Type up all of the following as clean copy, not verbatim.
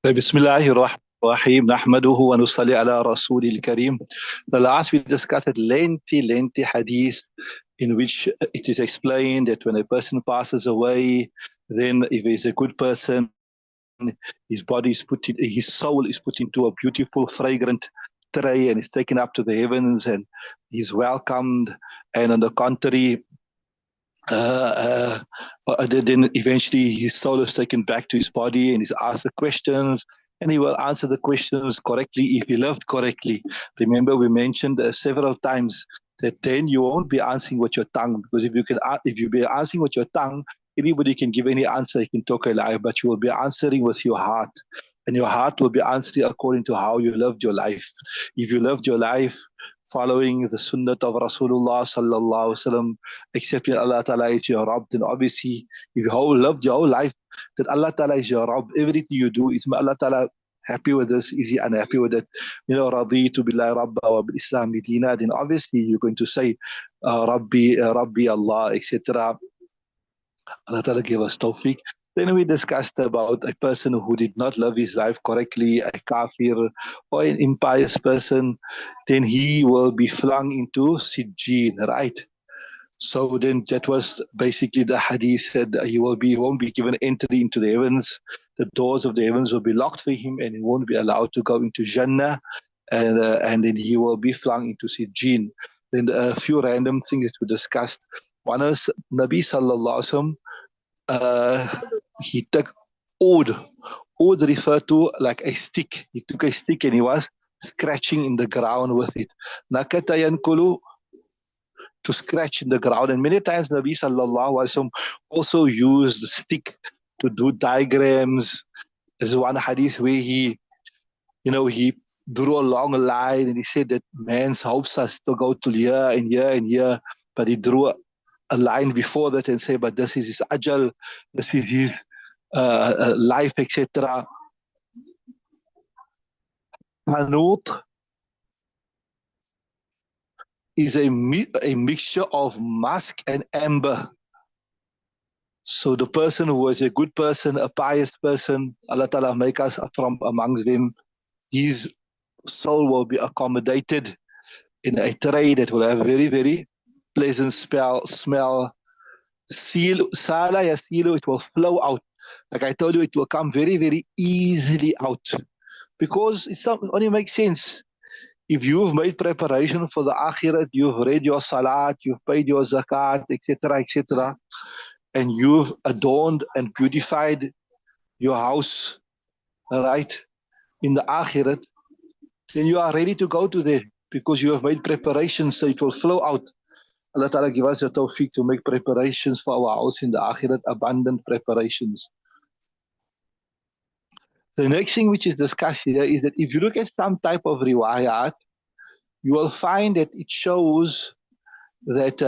Bismillahirrahmanirrahim. Nahmaduhu wa nusalli ala Rasulil Kareem. The last we discussed a lengthy hadith in which it is explained that when a person passes away, then if he's a good person, his soul is put into a beautiful, fragrant tray and is taken up to the heavens and he's welcomed. And on the contrary, then eventually his soul is taken back to his body and he's asked the questions and he will answer the questions correctly if he lived correctly. Remember, we mentioned several times that then you won't be answering with your tongue, because if you be answering with your tongue, anybody can give any answer, he can talk a lie, but you will be answering with your heart. And your heart will be answering according to how you lived your life. If you lived your life following the sunnah of Rasulullah sallallahu alaihi wasallam, accepting Allah Ta'ala is your Rabb, then obviously if you loved your whole life that Allah Ta'ala is your Rabb, everything you do is Allah Ta'ala happy with this, is he unhappy with it? Raditu billahi rabba wa bil Islam dina, then obviously you're going to say Rabbi Allah, etc. Allah Ta'ala gave us tawfiq. Then we discussed about a person who did not live his life correctly, a kafir or an impious person, then he will be flung into Sijjin, right? So then that was basically the hadith that he won't be given entry into the heavens. The doors of the heavens will be locked for him and he won't be allowed to go into Jannah, and then he will be flung into Sijjin. Then a few random things that we discussed. One is Nabi Sallallahu Alaihi Wasallam, he took oud. Oud referred to like a stick. He took a stick and he was scratching in the ground with it. Nakata yankulu, to scratch in the ground. And many times Nabi Sallallahu Alaihi Wasallam also used the stick to do diagrams. There's one hadith where he drew a long line and he said that man's hopes are to go to here and here and here, but he drew a line before that and say, but this is his ajal, this is his life, etc. Hanut is a mixture of musk and amber. So the person who is a good person, a pious person, Allah Ta'ala make us from amongst them, his soul will be accommodated in a tray that will have very, very pleasant smell. Sala yasilu, it will flow out. Like I told you, it will come very, very easily out. Because it only makes sense. If you've made preparation for the akhirat, you've read your salat, you've paid your zakat, etc., etc., and you've adorned and beautified your house, right, in the akhirat, then you are ready to go to there because you have made preparations, so it will flow out. Allah Ta'ala give us the tawfiq to make preparations for our house in the akhirat, abundant preparations. The next thing which is discussed here is that if you look at some type of riwayat, you will find that it shows that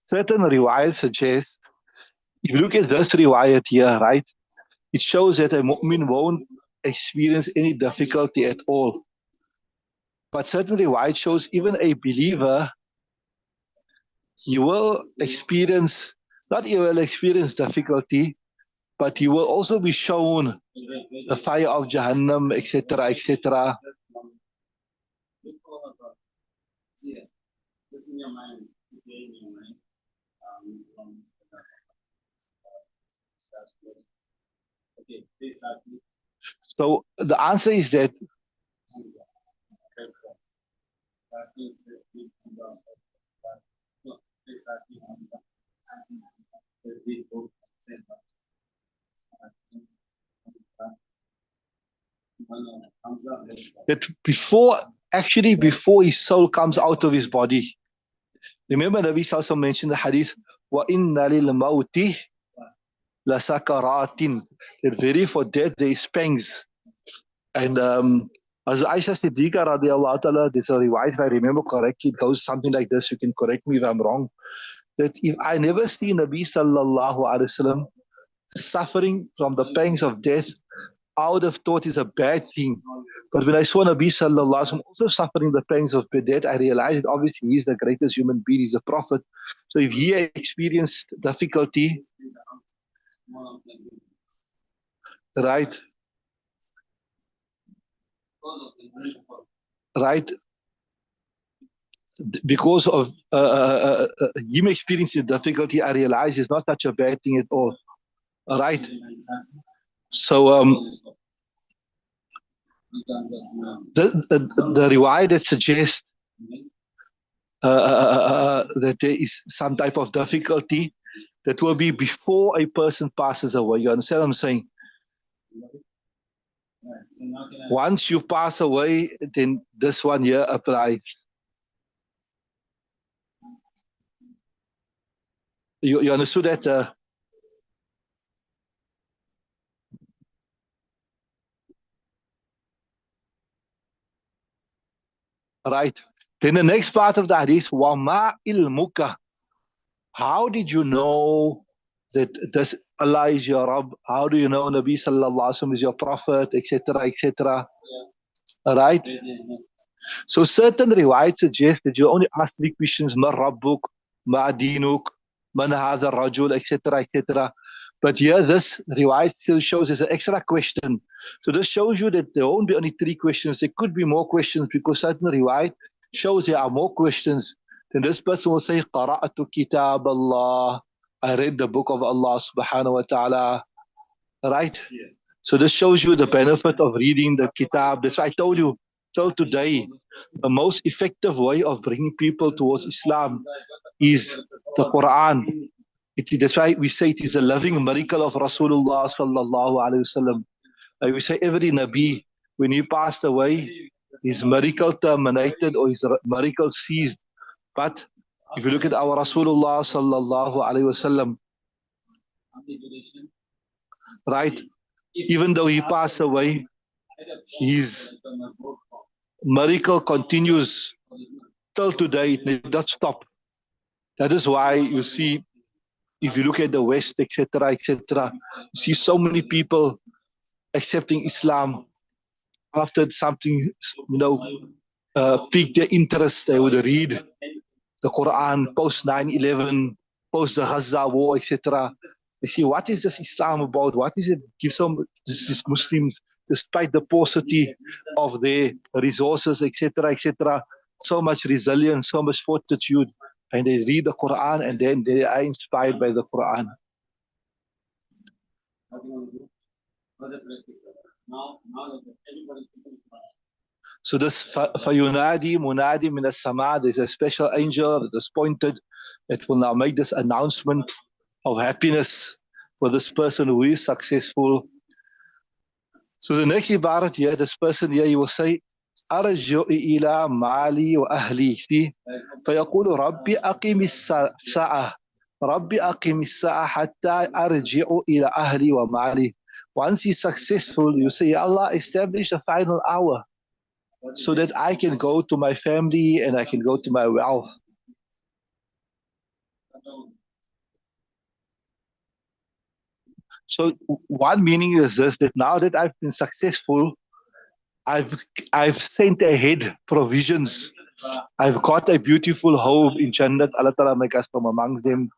certain riwayat suggest, if you look at this riwayat here, right, it shows that a mu'min won't experience any difficulty at all. But certain riwayat shows even a believer, he will experience, not he will experience difficulty, but he will also be shown the fire of Jahannam, etc., etc. So the answer is that before his soul comes out of his body. Remember Nabi Sallallahu mentioned the hadith, wa inna lil mawti la sakaratin, that very for death there is pangs. And as Aisha Siddiqa radiallahu ta'ala, there's a riwayat, if I remember correctly, it goes something like this, you can correct me if I'm wrong, that if I never see Nabi sallallahu alaihi wasallam suffering from the pangs of death, I would have thought it's a bad thing. But when I saw Nabi sallallahu alaihi wasallam also suffering the pangs of death, I realized that obviously he is the greatest human being, he's a prophet. So if he experienced difficulty, right, right, because of him experiencing difficulty, I realized it's not such a bad thing at all. Right. So the riwayah that suggests that there is some type of difficulty that will be before a person passes away. You understand what I'm saying? Once you pass away, then this one here applies. You understood that? Right. Then the next part of the hadith, وَمَا إِلْمُكَ. How did you know that this Allah is your Rabb? How do you know Nabi sallallahu alaihi wasallam is your prophet, etc., etc.? Right? So certain riwayat suggest that you only ask 3 questions: Ma Rabbuk, Ma Dinuk, Man Hadha Rajul, etc., etc. But here this riwayat still shows there's an extra question. So this shows you that there won't be only 3 questions. There could be more questions because certain riwayat shows there are more questions. Then this person will say, Qara'atu Kitab Allah. I read the book of Allah subhanahu wa ta'ala. Right? Yeah. So this shows you the benefit of reading the kitab. That's why I told you, till today, the most effective way of bringing people towards Islam is the Quran. That's why we say it is a living miracle of Rasulullah sallallahu alaihi wasallam. Like we say every Nabi, when he passed away, his miracle terminated or his miracle ceased. But if you look at our Rasulullah sallallahu alaihi wasallam, right, even though he passed away, his miracle continues till today. It does stop. That is why you see, if you look at the West, etc., etc., you see so many people accepting Islam after something, piqued their interest. They would read the Quran post 9/11, post the Gaza war, etc. They see, what is this Islam about? What is it? Give some these Muslims, despite the paucity of their resources, etc., etc., so much resilience, so much fortitude, and they read the Quran, and then they are inspired by the Quran. So this fayunadi munadi min as-sama, there's a special angel that is pointed that will now make this announcement of happiness for this person who is successful. So the next ibarat here, this person here, he will say, أرجع إلى مالي وأهلي. See, فيقول ربي أقم الساعة ربي أقم الساعة حتى أرجع إلى أهلي ومالي. Once he's successful, you say, Allah, establish a final hour so that I can go to my family and I can go to my wealth. So one meaning is this, that now that I've been successful, I've sent ahead provisions. I've got a beautiful home in Jannat. Allah Ta'ala make us from amongst them.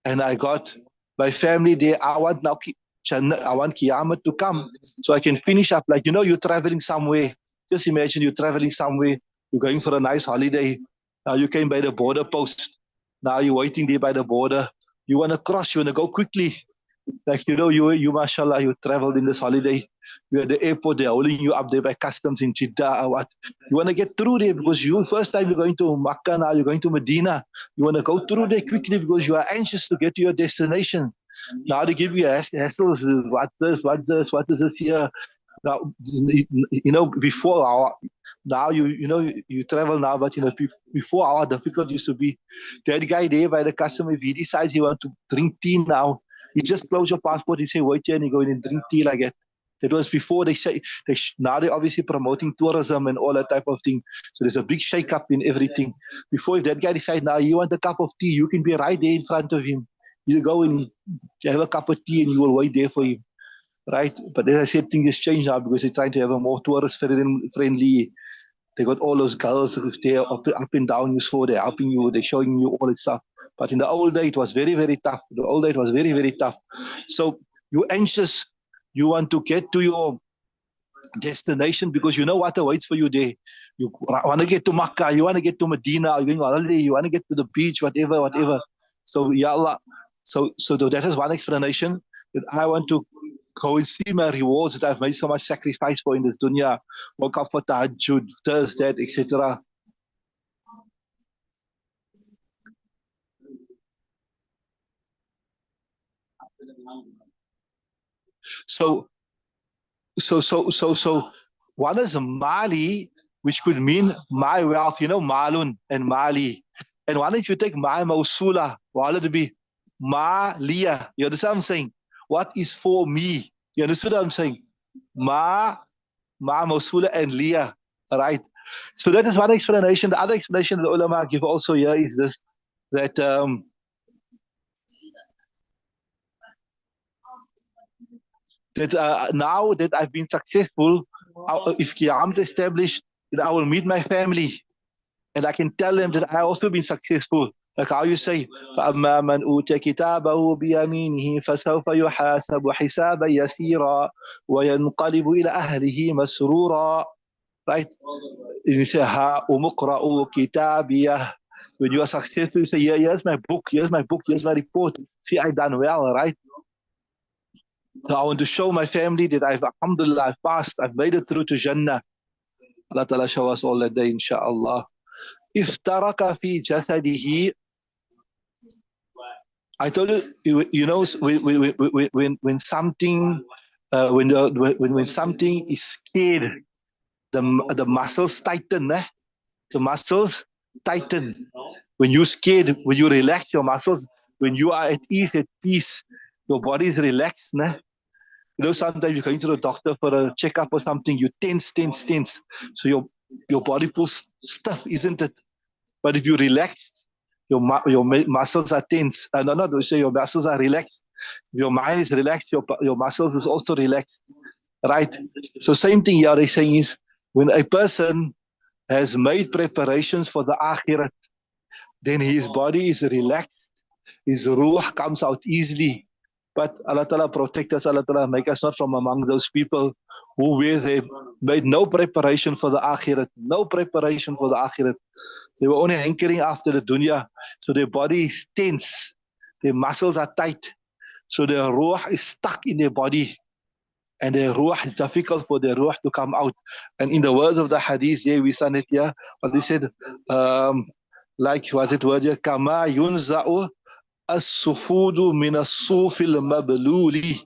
And I got my family there. I want now Jannat, I want Qiyamah to come so I can finish up. Like, you're traveling somewhere. Just imagine you're traveling somewhere. You're going for a nice holiday. Now you came by the border post. Now you're waiting there by the border. You want to cross. You want to go quickly. Like, you mashallah, you traveled in this holiday. You're at the airport, they're holding you up there by customs in Jeddah or what. You want to get through there because first time you're going to Makkah, now you're going to Medina. You want to go through there quickly because you are anxious to get to your destination. Now they give you hassles. What is this here? Now, before now you travel now, but before our difficulty used to be that guy there by the customer, if he decides he want to drink tea now, he just close your passport, he say, wait here, and you go in and drink tea like that. That was before now they're obviously promoting tourism and all that type of thing. So there's a big shake-up in everything. Before, if that guy decides, now you want a cup of tea, you can be right there in front of him. You go and you have a cup of tea and you will wait there for him. Right? But as I said, things has changed now because they're trying to have a more tourist-friendly. They got all those girls there up and down you saw, they're helping you, they're showing you all that stuff. But in the old day, it was very, very tough. The old day, it was very, very tough. So you're anxious. You want to get to your destination because you know what awaits for you there. You want to get to Makkah, you want to get to Medina, you're going on holiday, you want to get to the beach, whatever, whatever. So, ya Allah. So that is one explanation, that I want to go and see my rewards that I've made so much sacrifice for in this dunya. Woke up for tahajjud, this, that, etc. So one is Mali, which could mean my wealth, Malun and Mali. And one if you take my Mausula, what would it be? Malia. You understand what I'm saying? What is for me? You understand what I'm saying? Ma Mausula and Leah. Right? So that is one explanation. The other explanation the ulama give also here is this, that now that I've been successful, if Qiyam is established, then I will meet my family and I can tell them that I also been successful. Like how you say, فَأَمَّا مَنْ أُوتِيَ كِتَابَهُ بِيَمِينِهِ فَسَوْفَ يُحَاسَبُ حِسَابًا يَسِيرًا وَيَنْقَلِبُ إِلَى أَهْلِهِ مَسْرُورًا. Right? And you say, هَا أُمُقْرَأُ كِتَابِيَهِ. When you are successful, you say, yeah, here's my book, here's my report. See, I've done well, right? So I want to show my family that alhamdulillah, I've passed, I've made it through to Jannah. Allah Ta'ala show us all that day, inshaAllah. If taraka fi jasadihi, I told you, when something, when something is scared, the muscles tighten, the muscles tighten. When you're scared, when you relax your muscles, when you are at ease, at peace, your body is relaxed, sometimes you're going to the doctor for a checkup or something, you tense. So your body feels stiff, isn't it? But if you relax, your muscles are tense. No, say your muscles are relaxed. If your mind is relaxed, your muscles is also relaxed. Right? So same thing here they're saying is, when a person has made preparations for the akhirat, then his body is relaxed, his ruh comes out easily. But Allah Ta'ala protect us, Allah Ta'ala make us not from among those people where they made no preparation for the akhirat, no preparation for the akhirat. They were only hankering after the dunya, so their body is tense, their muscles are tight, so their ruh is stuck in their body, and their ruh is difficult for their ruh to come out. And in the words of the hadith, we said it here, but they said, like was it word here, kama yunza'u as-sufudu min as-sufil mabluli,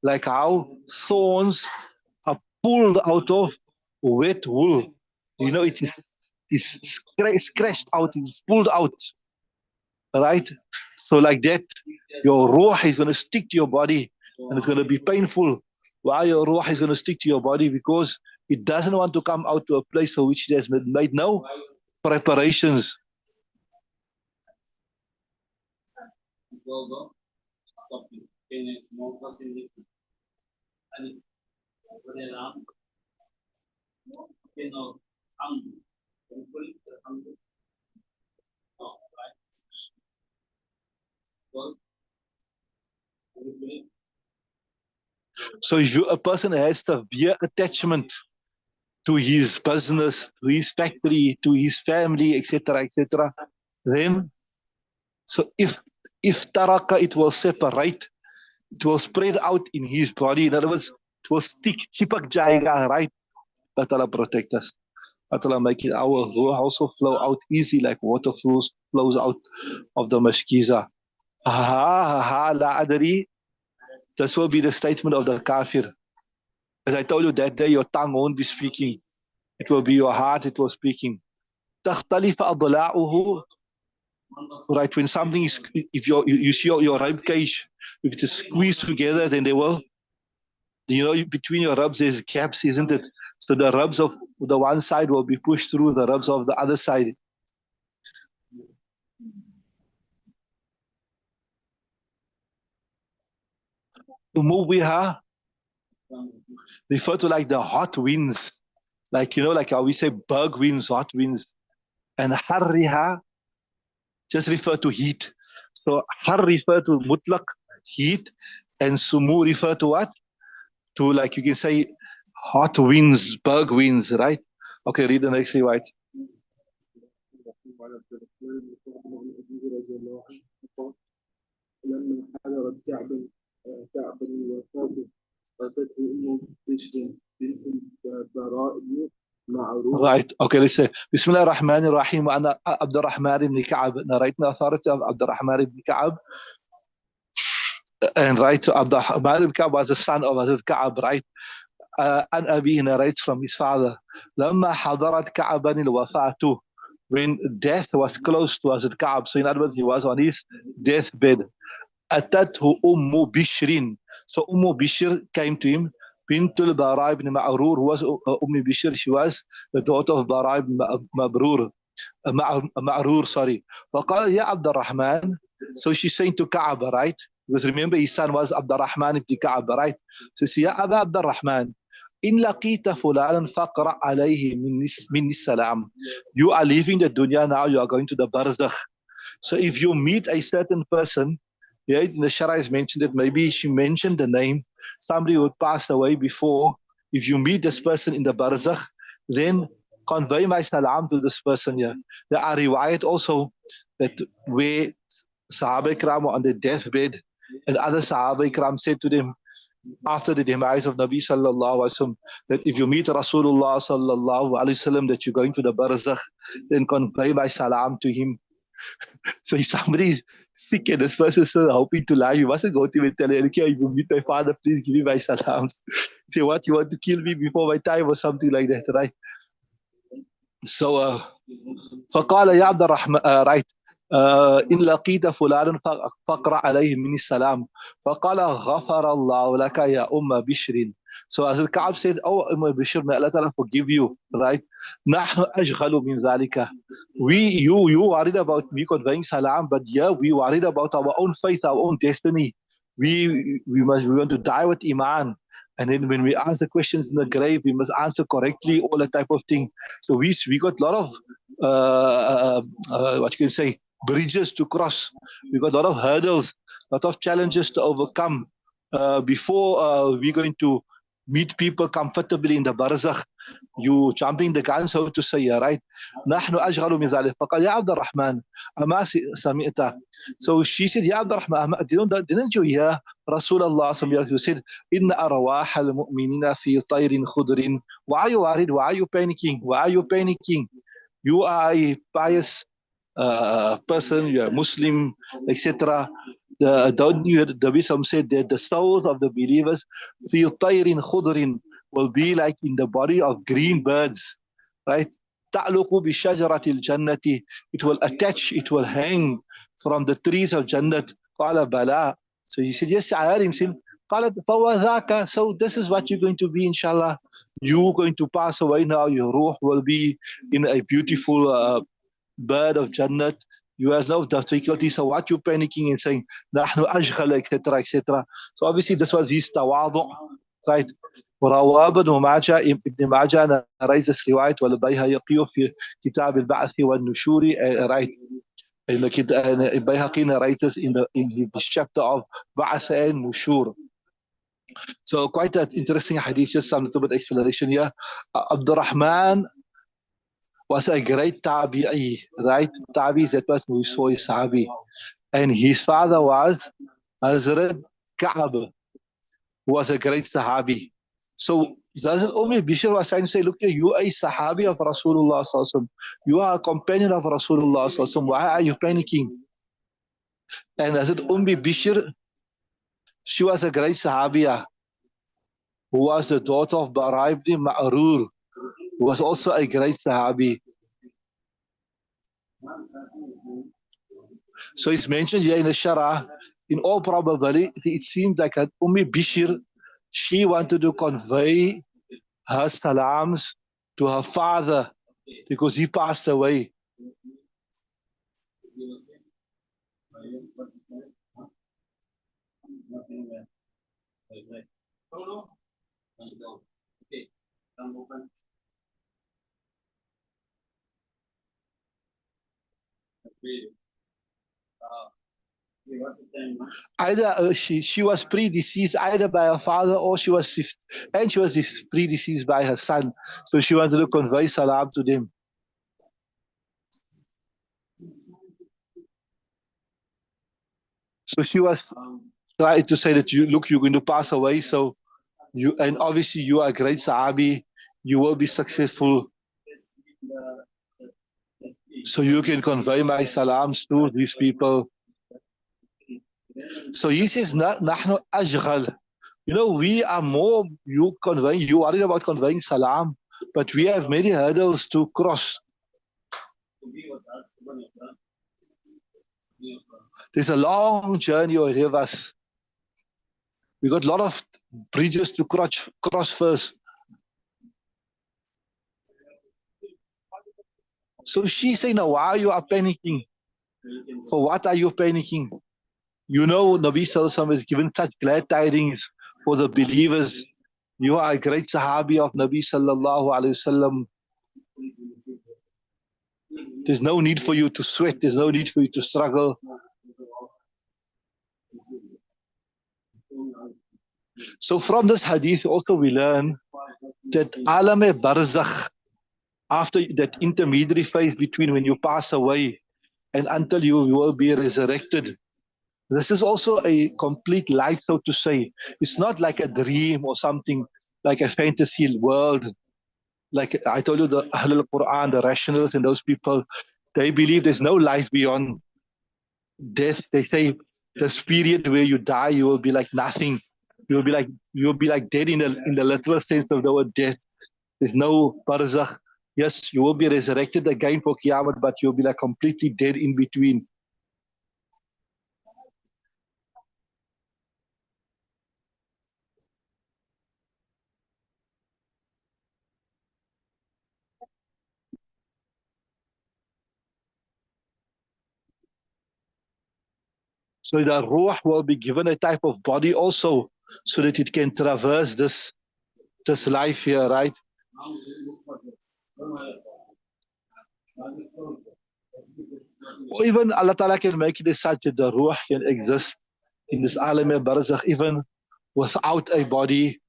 like how thorns are pulled out of wet wool. It is scratched out, it's pulled out, right? So like that, your ruh is going to stick to your body, and it's going to be painful. Why your ruh is going to stick to your body? Because it doesn't want to come out to a place for which it has made no preparations. So if a person has severe attachment to his business, to his factory, to his family, etc., then, so if taraka, it will separate, it will spread out in his body. In other words, it will stick, chipak jayega, right? Let Allah protect us. Let Allah make it our ruh also flow out easy, like water flows out of the mashkiza. La adri. This will be the statement of the kafir. As I told you that day, your tongue won't be speaking. It will be your heart, it will speaking. تختلف أضلاعه. Right, when something is, if you see your rib cage, if it is squeezed together, then they will between your ribs there's gaps, isn't it? So the ribs of the one side will be pushed through the ribs of the other side. Umubiha refer to like the hot winds, like like how we say bug winds, hot winds. And harriha just refer to heat. So har refer to mutlaq, heat, and sumu refer to what? To, like, you can say hot winds, bug winds, right? Okay, read the next riwayat. لما حضرت كعب الوفاة أتته أم بشر بنت البراء معروف. Right. Okay, let's say بسم الله الرحمن الرحيم وأنا عبد الرحمن بن كعب. Narrating authority of عبد الرحمن بن كعب. And right, so Abd al-Rahman ibn Ka'b was the son of Hazrat Ka'b, right? And Abi narrates from his father. لما حضرت كعبا الوفاة, when death was close to Hazrat Ka'b, so in other words, he was on his deathbed. أتته أم بشر, so Bishr came to him. بنت البراء ibn Ma'rur, who was Bishr, she was the daughter of Bara ibn Mabrur, Ma'rur, sorry. فقال يا عبد الرحمن, so she's saying to Ka'b, right? Because remember his son was Abd al-Rahman ibn Ka'b, right? So she said, يا أبا عبد الرحمن إن لقيت فلانا فقرأ عليه مني السلام. You are leaving the dunya now, you are going to the barzakh. So if you meet a certain person, yeah, in the Shara is mentioned that maybe she mentioned the name, somebody who passed away before. If you meet this person in the barzakh, then convey my salam to this person here. There are riwayat also that where Sahaba Ikram were on their deathbed, and other Sahaba Ikram said to them after the demise of Nabi Sallallahu Alaihi Wasallam that if you meet Rasulullah Sallallahu Alaihi Wasallam that you're going to the barzakh, then convey my salam to him. So if somebody is sick and this person is so hoping to lie, you mustn't go to him and tell him, okay, you meet my father, please give me my salams. Say, what, you want to kill me before my time or something like that, right? So, فقال يا عبد الرحمن, right, إن لقيت فلانا فقرأ عليه من السلام فقال غفر الله لك يا أم بشر. So as Ka'ab said, oh Bishr, may Allah Ta'ala forgive you, right? نحن أشغل من ذلك. You worried about me conveying salam, but yeah, we worried about our own faith, our own destiny. We want to die with iman. And then when we answer questions in the grave, we must answer correctly, all that type of thing. So we got a lot of what you can say, bridges to cross. We got a lot of hurdles, a lot of challenges to overcome before we're going to meet people comfortably in the barzakh. You jumping the gun, so to say, right? نحن أشغل من ذلك. فقال يا عبد الرحمن أما سمعت. So she said, يا عبد الرحمن, didn't you hear Rasulullah who said, إن أرواح المؤمنين في طير خضر. Why are you worried? Why are you panicking? Why are you panicking? You are a pious person, you are a Muslim, etc. Don't you, the Wisdom said that the souls of the believers feel tayrin khudrin, will be like in the body of green birds, right? Ta'luqu bi shajaratil jannati, it will attach, it will hang from the trees of Jannat. Qala bala. So he said, yes, I heard him say, قالت فوذاك. So this is what you're going to be, inshallah. You're going to pass away now. Your ruh will be in a beautiful bird of Jannat. You have no difficulty. So what you're panicking and saying, نحن أشغل, etc., etc. So obviously this was his tawadu, right? وروى ابن ماجه, ابن ماجه narrates this riwayat والبيهقي في كتاب البعث والنشور, right? In the Bayhaqi narrates in this chapter of Ba'ath and Nushur. So quite an interesting hadith, just some little bit explanation here. Abdul Rahman was a great tabi'i, right? Tabi is that person who saw his sahabi. And his father was Hazrat Ka'b, who was a great sahabi. So Hazrat Bishr was trying to say, look, you are a sahabi of Rasulullah sallallahu alaihi wasallam. You are a companion of Rasulullah sallallahu alaihi wasallam. Why are you panicking? And Hazrat Bishr, she was a great sahabiya, who was the daughter of Bara ibn Ma'rur, who was also a great sahabi. So it's mentioned here in the Shara, in all probability, it seems like that Bishr She wanted to convey her salams to her father because he passed away. Either she was predeceased either by her father or she was predeceased by her son. So she wanted to convey salam to them. So she was trying to say that you're going to pass away. So and obviously you are a great Sahabi, you will be successful. So you can convey my salams to these people. So he says, "Nahnu ajghal." You know, we are more, you worried about conveying salam, but we have many hurdles to cross. There's a long journey ahead of us. We got a lot of bridges to cross first. So she's saying, now why you are panicking? For what are you panicking? You know, Nabi Sallallahu Alaihi Wasallam has given such glad tidings for the believers. You are a great Sahabi of Nabi Sallallahu Alaihi Wasallam. There's no need for you to sweat. There's no need for you to struggle. So from this hadith also we learn that alam barzakh, after that intermediary phase between when you pass away and until you will be resurrected, this is also a complete life, so to say. It's not like a dream or something like a fantasy world. Like I told you, the Ahlul Quran, the rationalists and those people, they believe there's no life beyond death. They say this period where you die, you will be like nothing. You'll be like dead in the literal sense of the word death. There's no barzakh. Yes, you will be resurrected again for Qiyamah, but you'll be like completely dead in between. So the ruh will be given a type of body also, so that it can traverse this life here, right? Or even Allah Ta'ala can make it such that the ruh can exist in this alam barzakh even without a body.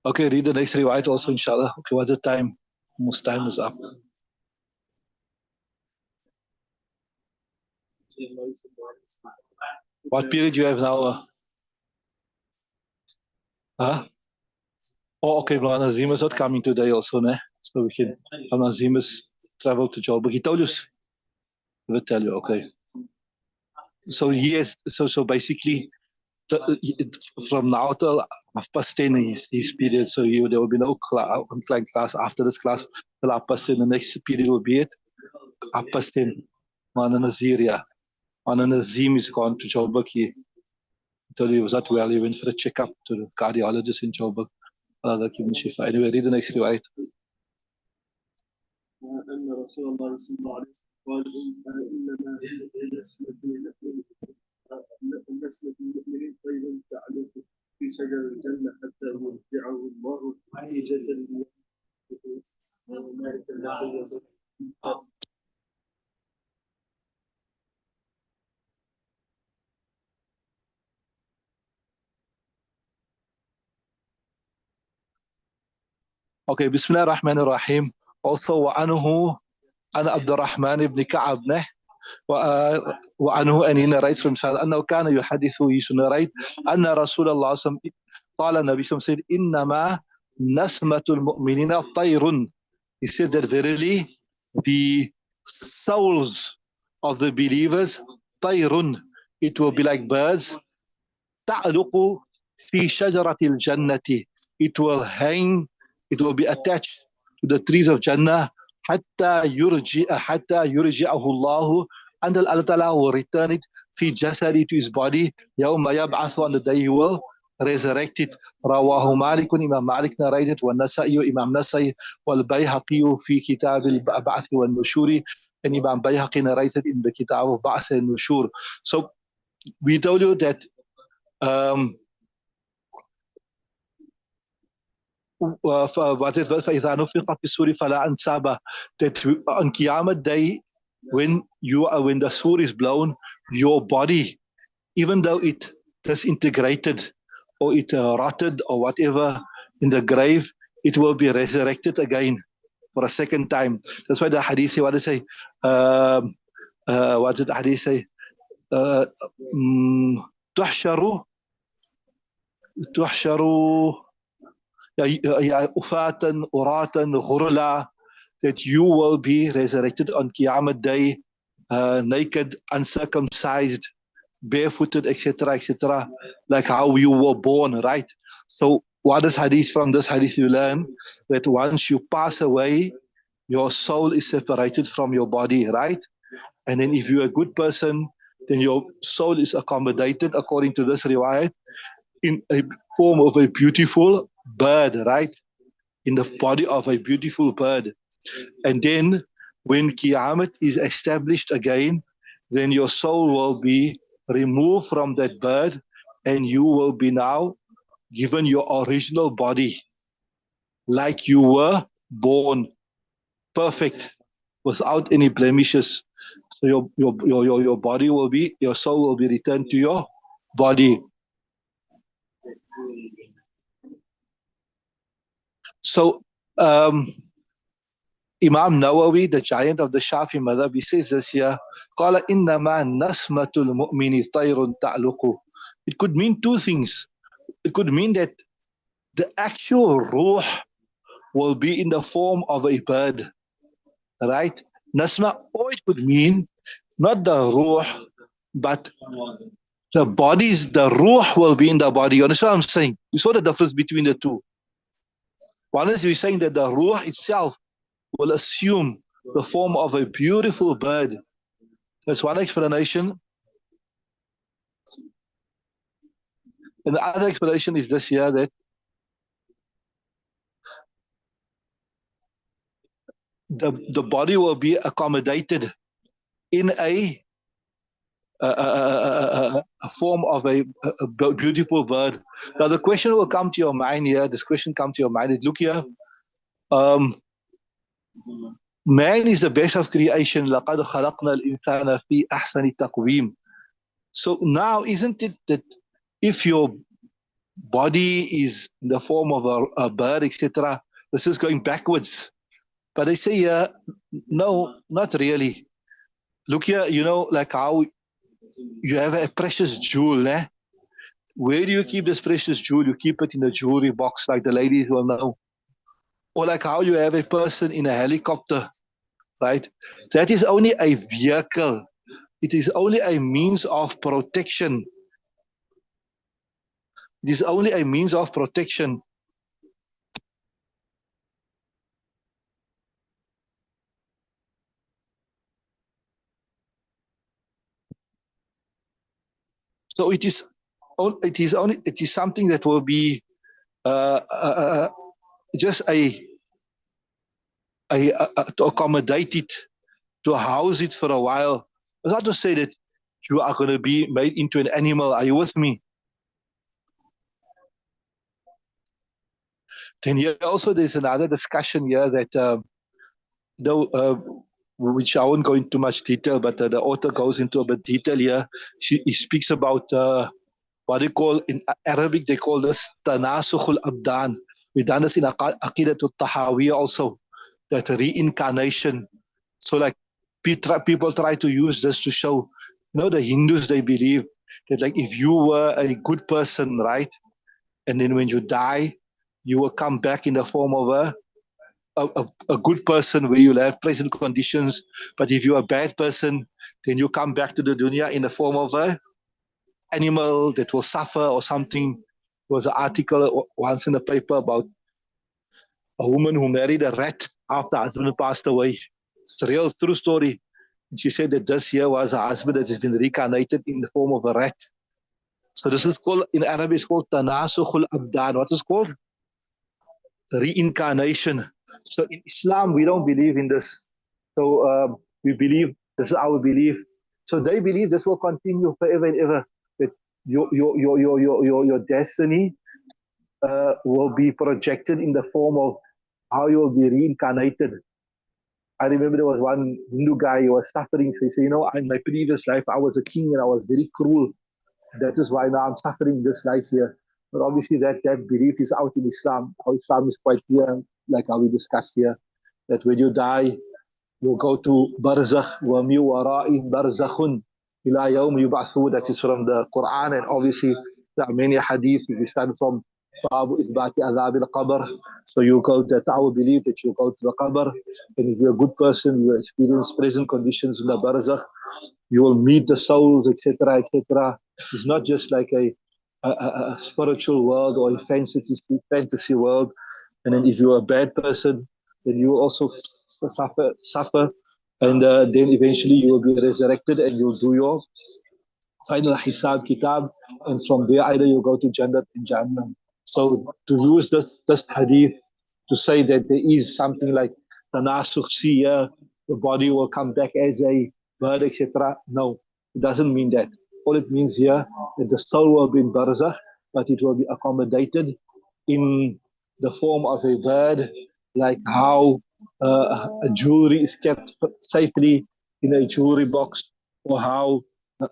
Okay, read the next riwayat also, inshallah. Okay, what's the time? Almost time is up. What period you have now? Huh? Oh, okay, Brother Nazim is not coming today also, ne? So we can, Nazim is travel to Joburg. He told you, he will tell you, okay. So yes, so basically, from now till 10:30 his period, so there will be no class after this class till 10:30. The next period will be it 10:30. Mana Nazir, yeah. Mana Nazim is gone to Joburg. He told you he was not well. He went for a checkup to the cardiologist in Joburg. Anyway, read the next riwayat. أن رسول الله صلى الله عليه وسلم قال إنما نسمة المؤمنين طير تعلق في شجر الجنة حتى يرجعه الله في جسده. Okay, Bismillah ar-Rahman ar-Rahim. Also, وعنه أنا عبد الرحمن ibn Ka'ab, وعنه and he narrates from Sa'ad أنه كان يحدث, he used to narrate أن رسول الله صلى الله عليه وسلم قال النبي صلى الله عليه وسلم said إنما نسمة المؤمنين طير. He said that verily the souls of the believers طير, it will be like birds. تعلق في شجرة الجنة, it will hang, it will be attached to the trees of Jannah حتى يرجعه الله, until Allah Ta'ala will return it, fi jasadi, to his body, yawma yab'athu, on the day he will resurrect it. Rawahu Malikun, Imam Malik narrated, wa Nasa'i, Imam Nasa'i, wal Bayhaqi fi kitab al-Ba'th wa al-Nushuri, and Imam Bayhaqi narrated in the kitab of Ba'th and Nushur. So we told you that فإذا نفخ في الصور فلا أنساب, that on Qiyamah day, when the sur is blown, your body, even though it disintegrated or it rotted or whatever in the grave, it will be resurrected again for a second time. That's why the hadith say, what does it say? What did the hadith say? تحشروا ufatan, uratan, ghurla, that you will be resurrected on Qiyamah day, naked, uncircumcised, barefooted, etc., etc., like how you were born, right? So what is hadith? From this hadith you learn that once you pass away, your soul is separated from your body, right? And then if you're a good person, then your soul is accommodated, according to this riwayat, in a form of a beautiful bird, right? In the body of a beautiful bird. And then when Qiyamah is established again, then your soul will be removed from that bird and you will be now given your original body, like you were born, perfect, without any blemishes. So your body will be, your soul will be returned to your body. So Imam Nawawi, the giant of the Shafi madhab, he says this here, قال إنما نسمة المؤمن طير تعلق. It could mean two things. It could mean that the actual ruh will be in the form of a bird, right? Nasma, or it could mean not the ruh, but the bodies, the ruh will be in the body. You understand what I'm saying? You saw the difference between the two. One is we're saying that the ruh itself will assume the form of a beautiful bird. That's one explanation. And the other explanation is this here, that the body will be accommodated in a form of a beautiful bird. Now the question will come to your mind here. This question comes to your mind. Look here. Man is the best of creation. لَقَدْ خَلَقْنَا الْإِنسَانَ فِي أَحْسَنِ تَقْوِيمٍ. So now, isn't it that if your body is in the form of a bird, etc., this is going backwards? But they say here, no, not really. Look here, you know, like how you have a precious jewel, eh? Where do you keep this precious jewel? You keep it in a jewelry box, like the ladies will know. Or like how you have a person in a helicopter, right? That is only a vehicle. It is only a means of protection. It is only a means of protection. So it is something that will be just to accommodate it, to house it for a while. It's not to say that you are going to be made into an animal. Are you with me? Then here also there's another discussion here that which I won't go into much detail, but the author goes into a bit detail here. He speaks about what they call, in Arabic, they call this tanasukhul abdan. We've done this in Aqidatul Tahawiyah also, that reincarnation. So like people try to use this to show, you know, the Hindus, they believe that like if you were a good person, right, and then when you die, you will come back in the form of a good person where you'll have present conditions. But if you're a bad person, then you come back to the dunya in the form of a animal that will suffer or something. There was an article once in the paper about a woman who married a rat after her husband passed away. It's a real true story. And she said that this here was a husband that has been reincarnated in the form of a rat. So this is called, in Arabic, it's called Tanasukhul Abdan. What is called? Reincarnation. So in Islam, we don't believe in this. So we believe, this is our belief. So they believe this will continue forever and ever. That your destiny will be projected in the form of how you will be reincarnated. I remember there was one Hindu guy who was suffering. So he said, in my previous life, I was a king and I was very cruel. That is why now I'm suffering this life here. But obviously that belief is out in Islam. Our Islam is quite clear, like how we discussed here, that when you die, you'll go to barzakh, wa mi wara'i barzakhun ila yawm yub'athu. That is from the Quran, and obviously there are many hadiths. We start from Babu Ithbati Azab al-Qabr. So you go, that's our belief, that you go to the Qabr, and if you're a good person, you experience present conditions in the barzakh, you will meet the souls, etc., etc. It's not just like a spiritual world or a fantasy world. And then if you're a bad person, then you will also suffer, and then eventually you will be resurrected and you'll do your final hisab kitab, and from there either you go to Jannat and Jahannam. So to use this hadith to say that there is something like tanasukh siya, the body will come back as a bird, etc. No, it doesn't mean that. All it means here that the soul will be in barzakh, but it will be accommodated in the form of a bird, like how a jewelry is kept safely in a jewelry box, or how a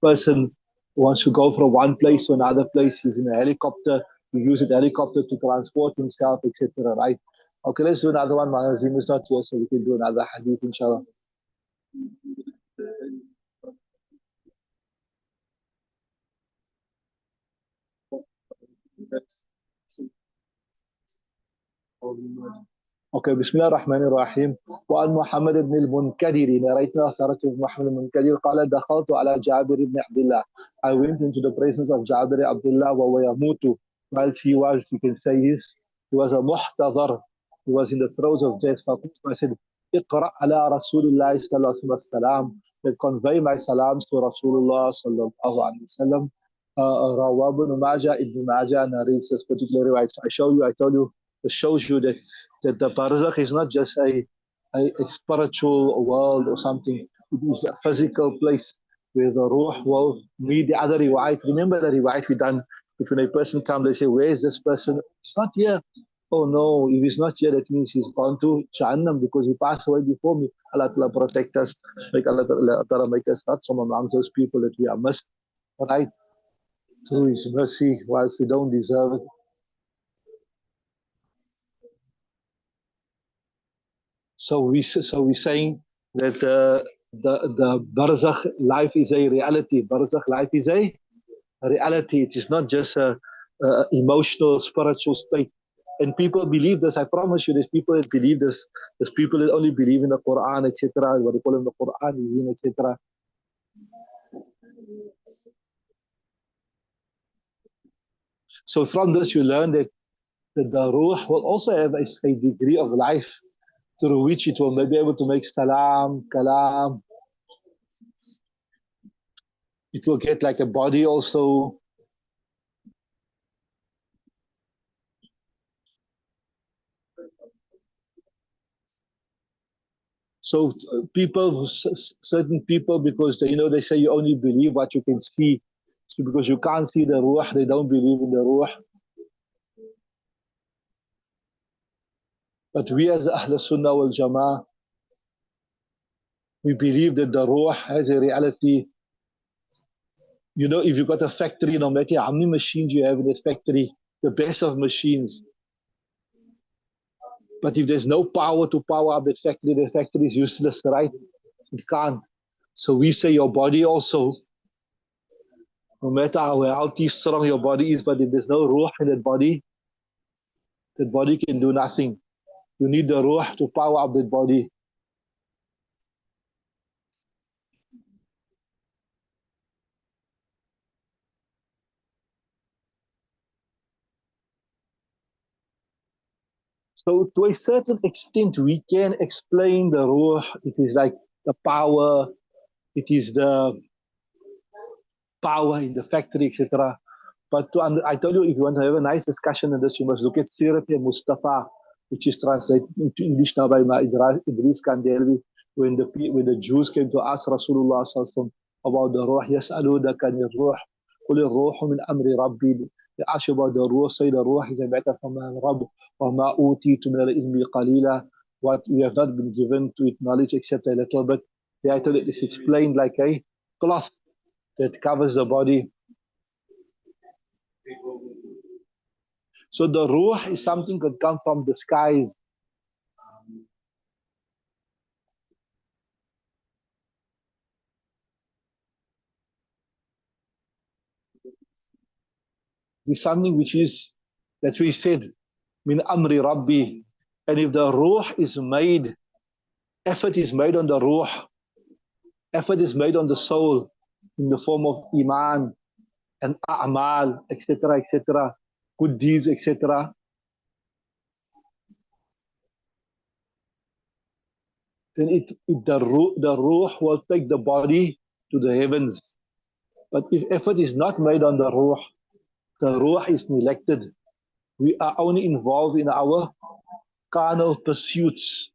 person wants to go from one place to another place. He's in a helicopter. He uses a helicopter to transport himself, etc. Right? Okay, let's do another one. Manazim is not here, so we can do another hadith, inshallah. اوكي بسم الله الرحمن الرحيم. وعن محمد بن المنكدر narrated authority of Muhammad المنكدر قال دخلت على جابر بن عبد الله. I went into the presence of Jabir Abdullah وهو يموت, while he was, you can say, he was a muhtadar, he was in the throes of death. فقلت, I said, اقرأ على رسول الله صلى الله عليه وسلم, that convey my salams to Rasulullah صلى الله عليه وسلم. Rawah ibn Majah, Ibn Majah narrates this particular riwayat. So I told you, it shows you that the barzakh is not just a spiritual world or something. It is a physical place where the ruh will meet the other riwayat. Remember the riwayat we done, if when a person comes, they say, where is this person? It's not here. Oh no, if he's not here, that means he's gone to Jahannam because he passed away before me. Allah Ta'ala protect us, make Allah Ta'ala make us not from amongst those people that we are missed, right? Through His mercy, whilst we don't deserve it. So we're saying that the barzakh life is a reality. Barzakh life is a reality. It is not just a emotional, spiritual state. And people believe this. I promise you, there's people that believe this. There's people that only believe in the Quran, etc. What they call in the Quran, etc. So from this, you learn that the ruh will also have a degree of life through which it will be able to make salam, kalam. It will get like a body also. So certain people, because they say you only believe what you can see. So because you can't see the ruh, they don't believe in the ruh. But we as Ahl Sunnah wal Jama'ah, we believe that the ruh has a reality. If you got a factory, no matter how many machines you have in that factory, the best of machines, but if there's no power to power up that factory, the factory is useless, right? It can't. So we say your body also, no matter how healthy, strong your body is, but if there's no ruh in that body can do nothing. You need the ruh to power up that body. So to a certain extent, we can explain the ruh. It is like the power, it is the power in the factory, etc. But I tell you, if you want to have a nice discussion on this, you must look at Shareef and Mustafa, which is translated into English now by Idris Kandelwi. When the Jews came to ask Rasulullah sallallahu about the ruh, يسألونك عن الروح قل الروح من أمر ربي. They ask you about the ruh, say the ruh is a matter from Rabb. وما أوتيت من العلم قليلا. What we have not been given to it knowledge except a little bit. The title is explained like a cloth that covers the body. So the ruh is something that comes from the skies. It's something which is, that we said, min amri rabbi. And if the ruh is made, effort is made on the ruh, effort is made on the soul in the form of iman and a'mal, etc., good deeds, etc. Then the ruh will take the body to the heavens. But if effort is not made on the ruh is neglected. We are only involved in our carnal pursuits,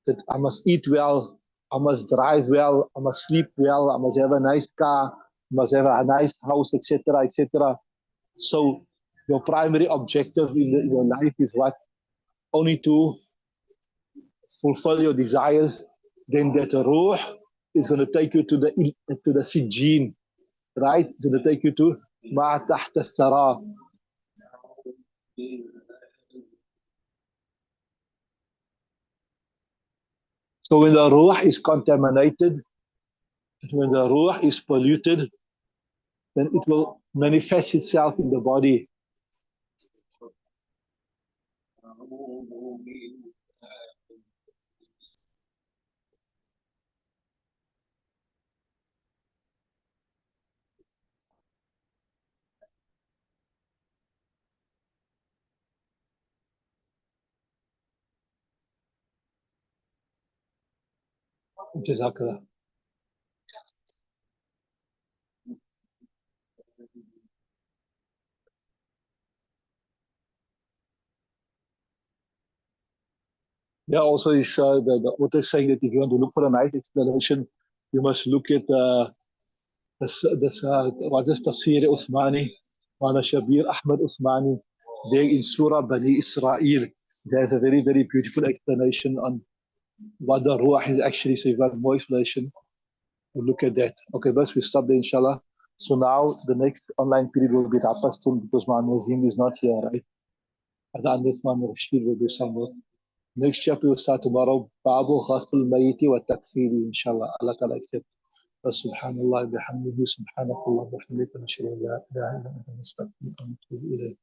that I must eat well, I must drive well, I must sleep well, I must have a nice car, I must have a nice house, etc., etc. So your primary objective in your life is what? Only to fulfill your desires. Then that ruh is going to take you to the sijin, right? It's going to take you to ma tahta thara. So when the ruh is contaminated, when the ruh is polluted, then it will manifest itself in the body. Jazakallah. Yeah, also is the author is saying that if you want to look for a nice explanation, you must look at what is Tafsir Uthmani, Mana Shabir Ahmad Uthmani, there in Surah Bani Israel. There's a very, very beautiful explanation on what the Ruach is actually. So if you want more explanation, we'll look at that. Okay, but we stop there, inshallah. So now the next online period will be Rapastum because Man Nazim is not here, right? And unless Man Rashid will be somewhere. Next chapter will start tomorrow. Babu Ghasl Mayiti wa Takfiri, inshallah. Allah Ta'ala accept. Subhanallah bihamdihi, subhanakallah bihamdika, nashhadu an la ilaha illa anta, nastaghfiruka wa natubu ilayk.